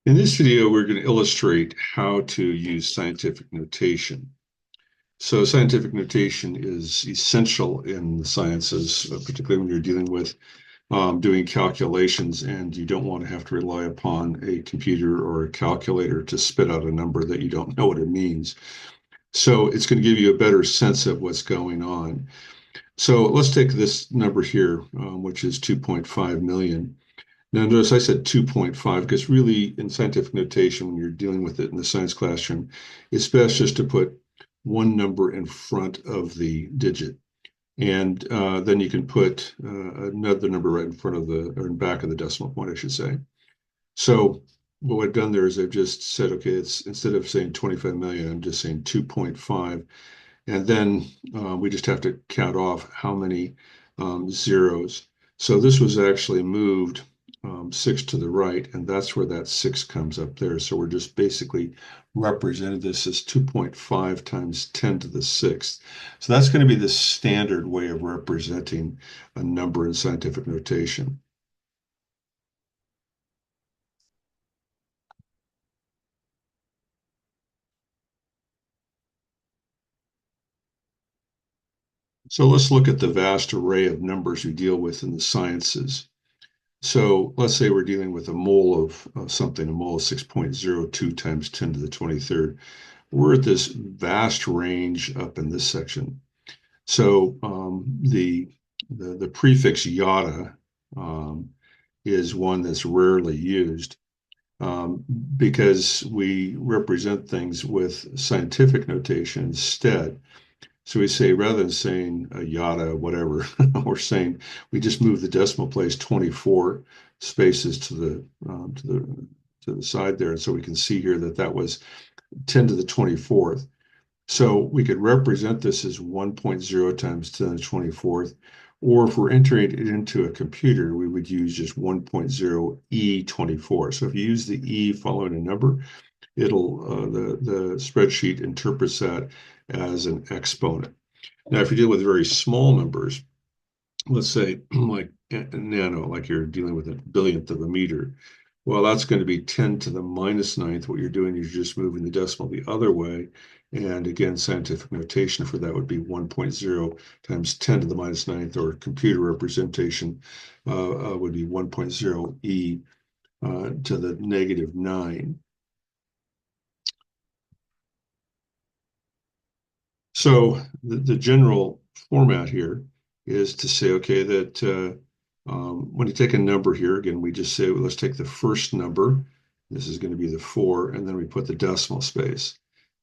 In this video, we're going to illustrate how to use scientific notation. So scientific notation is essential in the sciences, particularly when you're dealing with doing calculations and you don't want to have to rely upon a computer or a calculator to spit out a number that you don't know what it means. So it's going to give you a better sense of what's going on. So let's take this number here, which is 2.5 million. Now, notice I said 2.5 because really in scientific notation, when you're dealing with it in the science classroom, it's best just to put one number in front of the digit. And then you can put another number right in front of or in back of the decimal point, I should say. So what I've done there is I've just said, okay, it's instead of saying 25 million, I'm just saying 2.5. And then we just have to count off how many zeros. So this was actually moved six to the right, and that's where that six comes up there. So we're just basically represented this as 2.5 times 10 to the sixth. So that's going to be the standard way of representing a number in scientific notation. So let's look at the vast array of numbers we deal with in the sciences. So let's say we're dealing with a mole of something, a mole of 6.02 times 10 to the 23rd. We're at this vast range up in this section. So the prefix yada is one that's rarely used because we represent things with scientific notation instead. So we say rather than saying a yada, whatever, we're saying we just move the decimal place 24 spaces to the side there, and so we can see here that that was 10 to the 24th. So we could represent this as 1.0 times 10 to the 24th, or if we're entering it into a computer, we would use just 1.0 E24. So if you use the E following a number, it'll the spreadsheet interprets that as an exponent. Now, if you deal with very small numbers, let's say like nano, like you're dealing with a billionth of a meter, well, that's going to be 10 to the minus ninth. What you're doing is you're just moving the decimal the other way. And again, scientific notation for that would be 1.0 times 10 to the minus ninth, or computer representation would be 1.0 e to the negative 9. So the general format here is to say, okay, that when you take a number here, again, we just say, well, let's take the first number. This is going to be the 4, and then we put the decimal space.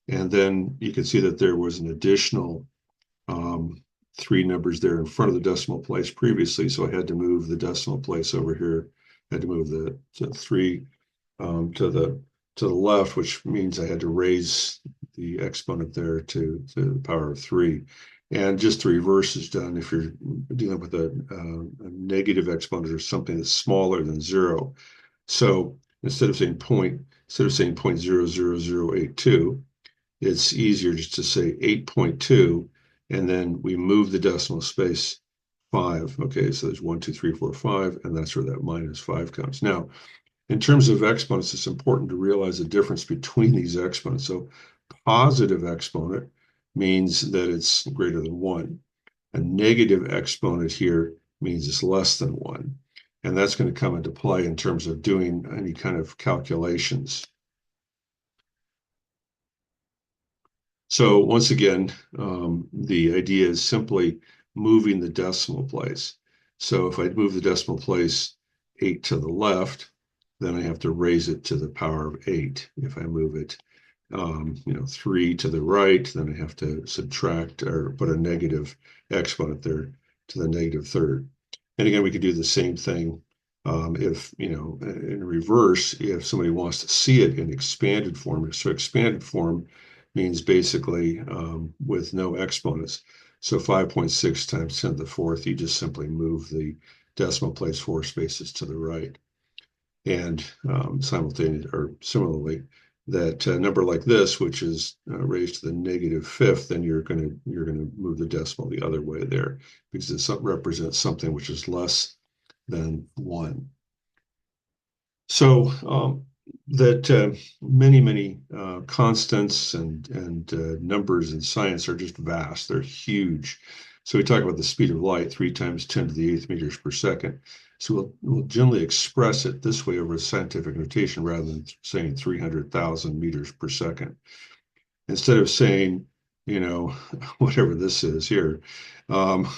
And then you can see that there was an additional 3 numbers there in front of the decimal place previously, so I had to move the decimal place over here. I had to move the 3 to the left, which means I had to raise the exponent there to the power of 3. And just the reverse is done if you're dealing with a negative exponent or something that's smaller than 0. So instead of saying 0.000082, it's easier just to say 8.2, and then we move the decimal space 5. Okay, so there's 1, 2, 3, 4, 5, and that's where that minus 5 comes. Now, in terms of exponents, it's important to realize the difference between these exponents. So positive exponent means that it's greater than 1. A negative exponent here means it's less than 1. And that's going to come into play in terms of doing any kind of calculations. So once again, the idea is simply moving the decimal place. So if I move the decimal place 8 to the left, then I have to raise it to the power of 8. If I move it, 3 to the right, then I have to subtract or put a negative exponent there to the negative third. And again, we could do the same thing if, in reverse, if somebody wants to see it in expanded form. So expanded form means basically with no exponents. So 5.6 times 10 to the fourth, you just simply move the decimal place 4 spaces to the right. And simultaneously, or similarly, that number like this, which is raised to the negative fifth, then you're going to move the decimal the other way there because it represents something which is less than 1. So that many constants and numbers in science are just vast. They're huge. So we talk about the speed of light, 3 × 10⁸ meters per second. So we'll generally express it this way over a scientific notation rather than saying 300,000 meters per second. Instead of saying, you know, whatever this is here, um,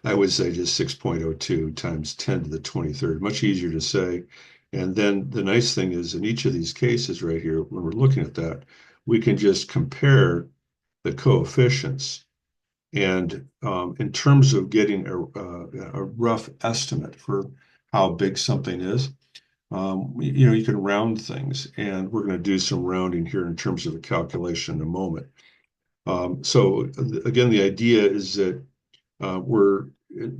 I would say just 6.02 × 10⁻23rd, much easier to say. And then the nice thing is in each of these cases right here, when we're looking at that, we can just compare the coefficients. And in terms of getting a rough estimate for how big something is, you can round things. And we're going to do some rounding here in terms of a calculation in a moment. So again, the idea is that we're,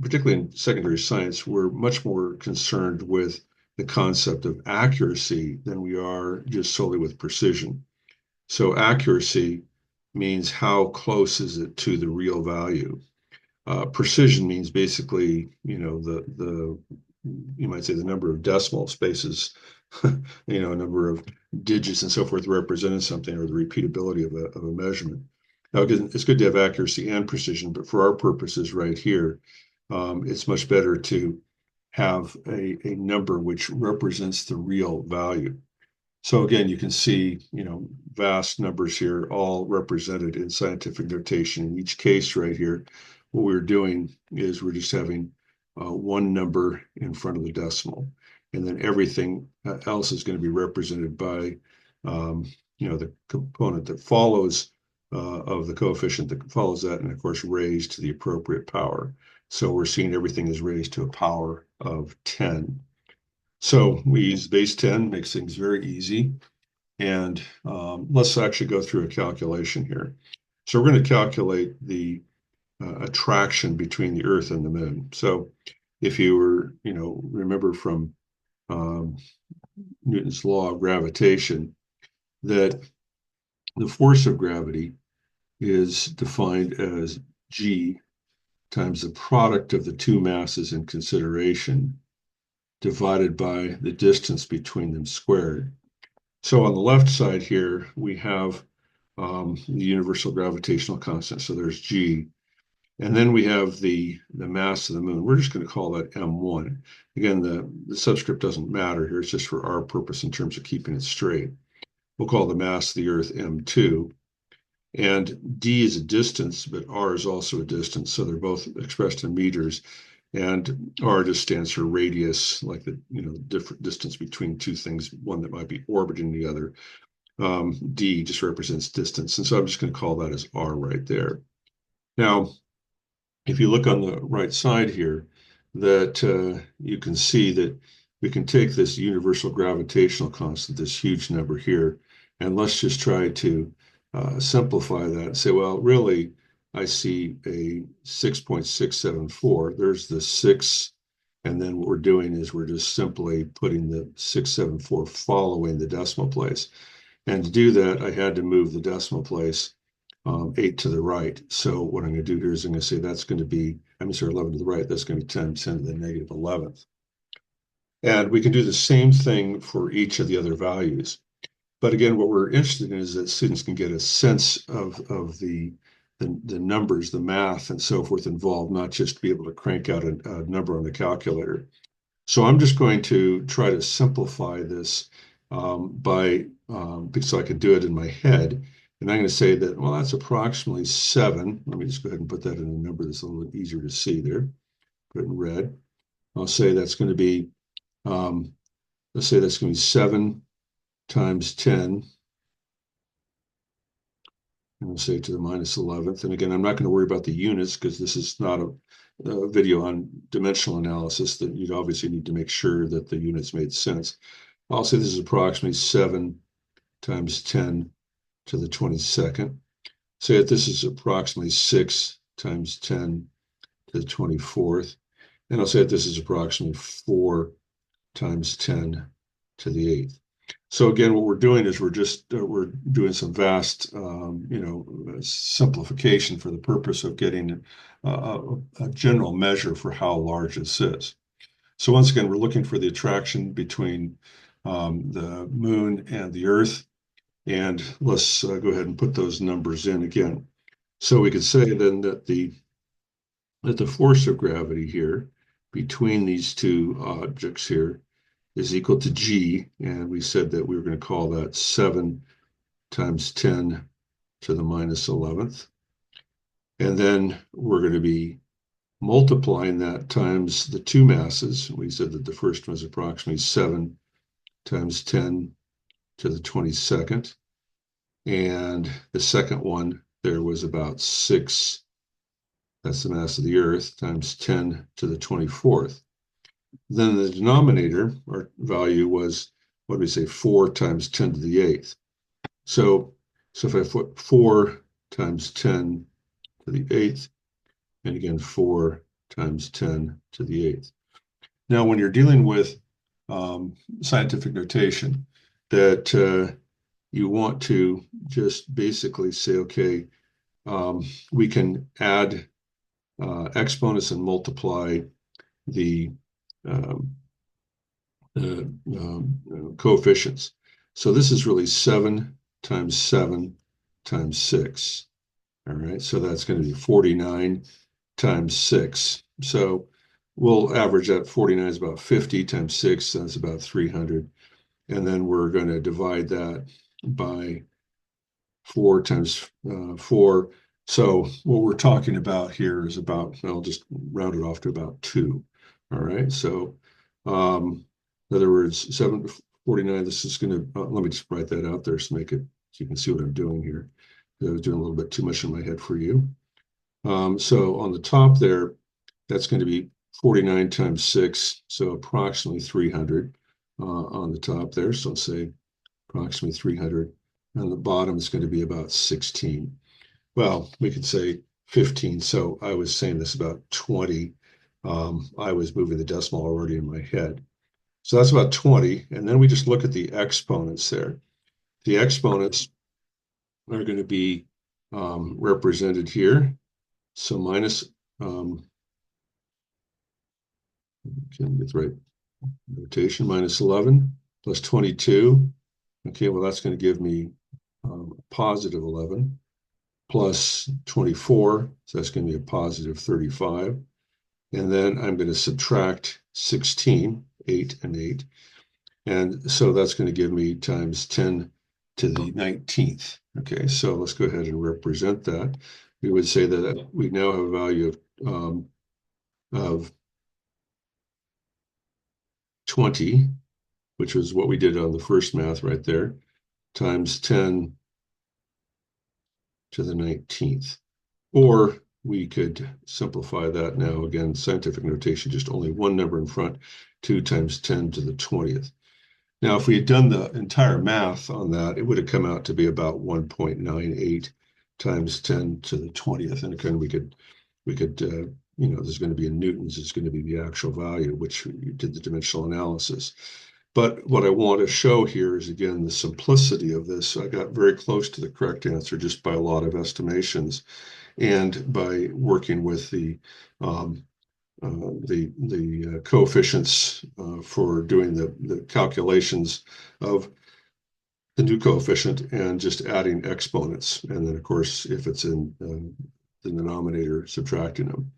particularly in secondary science, we're much more concerned with the concept of accuracy than we are just solely with precision. So accuracy means how close is it to the real value. Precision means basically, the you might say the number of decimal spaces, a number of digits and so forth representing something, or the repeatability of a measurement. Now, again, it's good to have accuracy and precision, but for our purposes right here, it's much better to have a number which represents the real value. So again, you can see, vast numbers here, all represented in scientific notation. In each case right here, what we're doing is we're just having one number in front of the decimal. And then everything else is going to be represented by, the component that follows of the coefficient that follows that, and of course, raised to the appropriate power. So we're seeing everything is raised to a power of 10. So we use base 10, makes things very easy. And let's actually go through a calculation here. So we're going to calculate the attraction between the Earth and the Moon. So if you remember from Newton's law of gravitation, that the force of gravity is defined as G times the product of the two masses in consideration divided by the distance between them squared. So on the left side here, we have the universal gravitational constant. So there's G. And then we have the mass of the moon. We're just going to call that M1. Again, the subscript doesn't matter here. It's just for our purpose in terms of keeping it straight. We'll call the mass of the Earth M2. And D is a distance, but R is also a distance. So they're both expressed in meters. And R just stands for radius, like the different distance between two things, one that might be orbiting the other. D just represents distance. And so I'm just going to call that as R right there. Now, if you look on the right side here, that you can see that we can take this universal gravitational constant, this huge number here, and let's just try to simplify that and say, well, really, I see a 6.674. There's the 6, and then what we're doing is we're just simply putting the 674 following the decimal place. And to do that, I had to move the decimal place 8 to the right. So what I'm going to do here is I'm going to say that's going to be, 11 to the right. That's going to be 10 to the negative 11th. And we can do the same thing for each of the other values. But again, what we're interested in is that students can get a sense of the numbers, the math, and so forth involved, not just be able to crank out a number on the calculator. So I'm just going to try to simplify this because I can do it in my head. And I'm going to say that, well, that's approximately 7. Let me just go ahead and put that in a number that's a little easier to see there. Put it in red. I'll say that's going to be, let's say that's going to be 7 times 10. And we'll say to the minus 11th. And again, I'm not going to worry about the units because this is not a video on dimensional analysis, that you'd obviously need to make sure that the units made sense. I'll say this is approximately 7 times 10 to the 22nd. Say that this is approximately 6 times 10 to the 24th. And I'll say that this is approximately 4 times 10 to the 8th. So again, what we're doing is we're doing some vast, simplification for the purpose of getting a general measure for how large this is. So once again, we're looking for the attraction between the moon and the Earth. And let's go ahead and put those numbers in again. So we could say then that the force of gravity here between these two objects here is equal to G, and we said that we were going to call that 7 times 10 to the minus 11th. And then we're going to be multiplying that times the two masses. We said that the first one was approximately 7 times 10 to the 22nd. And the second one there was about 6, that's the mass of the Earth, times 10 to the 24th. Then the denominator, our value was, what do we say, 4 times 10 to the 8th. So if I put 4 times 10 to the 8th, and again, 4 times 10 to the 8th. Now, when you're dealing with scientific notation, that you want to just basically say, okay, we can add exponents and multiply the coefficients. So this is really 7 times 7 times 6. All right, so that's going to be 49 times 6. So we'll average that. 49 is about 50 times 6, that's about 300. And then we're going to divide that by 4 times 4. So what we're talking about here is about, I'll just round it off to about 2. All right, so in other words, 749, this is going to, let me just write that out there so make it, so you can see what I'm doing here. I was doing a little bit too much in my head for you. So on the top there, that's going to be 49 times 6, so approximately 300 on the top there. So I'll say approximately 300. And the bottom is going to be about 16. Well, we could say 15. So I was saying this about 20. I was moving the decimal already in my head. So that's about 20. And then we just look at the exponents there. The exponents are going to be represented here. So minus, can get the right notation, minus 11 plus 22. Okay, well, that's going to give me positive 11 plus 24. So that's going to be a positive 35. And then I'm going to subtract 16, 8 and 8. And so that's going to give me times 10 to the 19th. Okay, so let's go ahead and represent that. We would say that we now have a value of 20, which was what we did on the first math right there, times 10 to the 19th. Or we could simplify that now, again, scientific notation, just only one number in front, 2 times 10 to the 20th. Now, if we had done the entire math on that, it would have come out to be about 1.98 times 10 to the 20th. And again, we could, there's going to be in newtons, it's going to be the actual value, which you did the dimensional analysis. But what I want to show here is, again, the simplicity of this. I got very close to the correct answer just by a lot of estimations and by working with the coefficients for doing the calculations of the new coefficient and just adding exponents. And then, of course, if it's in the denominator, subtracting them.